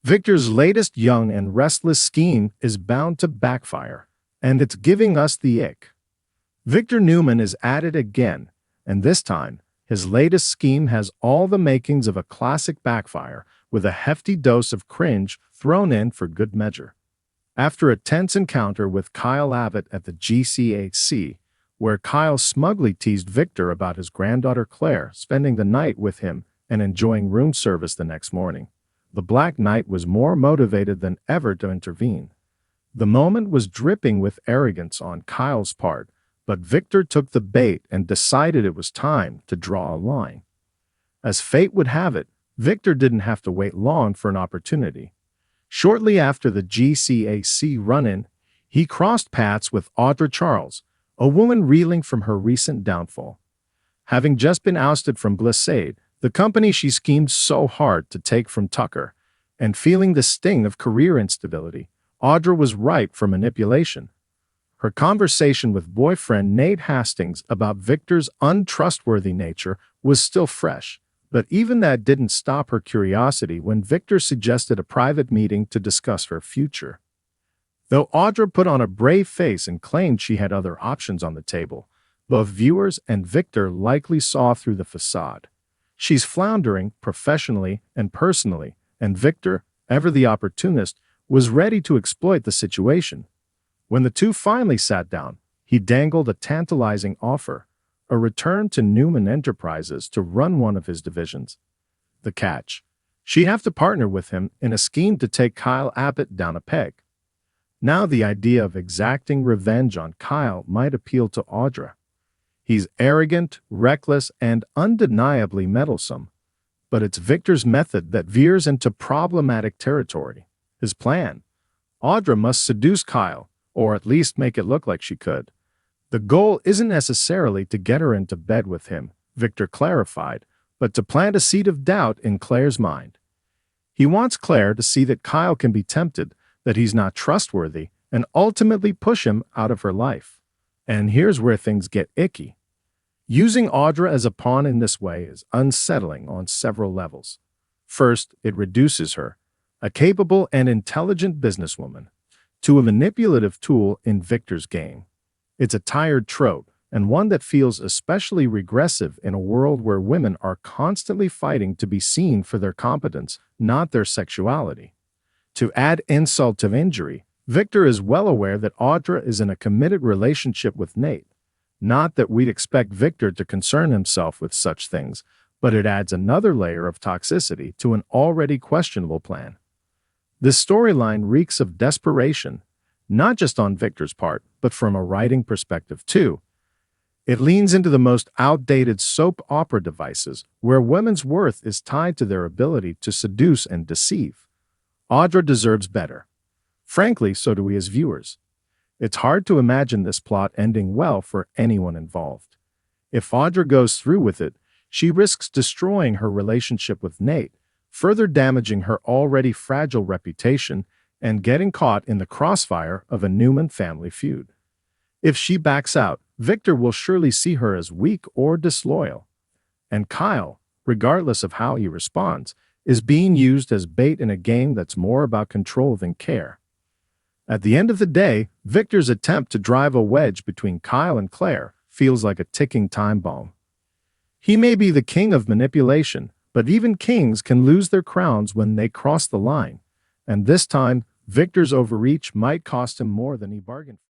Victor's latest young and restless scheme is bound to backfire, and it's giving us the ick. Victor Newman is at it again, and this time, his latest scheme has all the makings of a classic backfire, with a hefty dose of cringe thrown in for good measure. After a tense encounter with Kyle Abbott at the GCHC, where Kyle smugly teased Victor about his granddaughter Claire spending the night with him and enjoying room service the next morning, the Black Knight was more motivated than ever to intervene. The moment was dripping with arrogance on Kyle's part, but Victor took the bait and decided it was time to draw a line. As fate would have it, Victor didn't have to wait long for an opportunity. Shortly after the GCAC run-in, he crossed paths with Audra Charles, a woman reeling from her recent downfall. Having just been ousted from Glissade, the company she schemed so hard to take from Tucker, and feeling the sting of career instability, Audra was ripe for manipulation. Her conversation with boyfriend Nate Hastings about Victor's untrustworthy nature was still fresh, but even that didn't stop her curiosity when Victor suggested a private meeting to discuss her future. Though Audra put on a brave face and claimed she had other options on the table, both viewers and Victor likely saw through the facade. She's floundering professionally and personally, and Victor, ever the opportunist, was ready to exploit the situation. When the two finally sat down, he dangled a tantalizing offer: a return to Newman Enterprises to run one of his divisions. The catch: she'd have to partner with him in a scheme to take Kyle Abbott down a peg. Now the idea of exacting revenge on Kyle might appeal to Audra. He's arrogant, reckless, and undeniably meddlesome, but it's Victor's method that veers into problematic territory. His plan: Audra must seduce Kyle, or at least make it look like she could. The goal isn't necessarily to get her into bed with him, Victor clarified, but to plant a seed of doubt in Claire's mind. He wants Claire to see that Kyle can be tempted, that he's not trustworthy, and ultimately push him out of her life. And here's where things get icky. Using Audra as a pawn in this way is unsettling on several levels. First, it reduces her, a capable and intelligent businesswoman, to a manipulative tool in Victor's game. It's a tired trope, and one that feels especially regressive in a world where women are constantly fighting to be seen for their competence, not their sexuality. To add insult to injury, Victor is well aware that Audra is in a committed relationship with Nate. Not that we'd expect Victor to concern himself with such things, but it adds another layer of toxicity to an already questionable plan. This storyline reeks of desperation, not just on Victor's part, but from a writing perspective too. It leans into the most outdated soap opera devices, where women's worth is tied to their ability to seduce and deceive. Audra deserves better. Frankly, so do we as viewers. It's hard to imagine this plot ending well for anyone involved. If Audra goes through with it, she risks destroying her relationship with Nate, further damaging her already fragile reputation and getting caught in the crossfire of a Newman family feud. If she backs out, Victor will surely see her as weak or disloyal. And Kyle, regardless of how he responds, is being used as bait in a game that's more about control than care. At the end of the day, Victor's attempt to drive a wedge between Kyle and Claire feels like a ticking time bomb. He may be the king of manipulation, but even kings can lose their crowns when they cross the line. And this time, Victor's overreach might cost him more than he bargained for.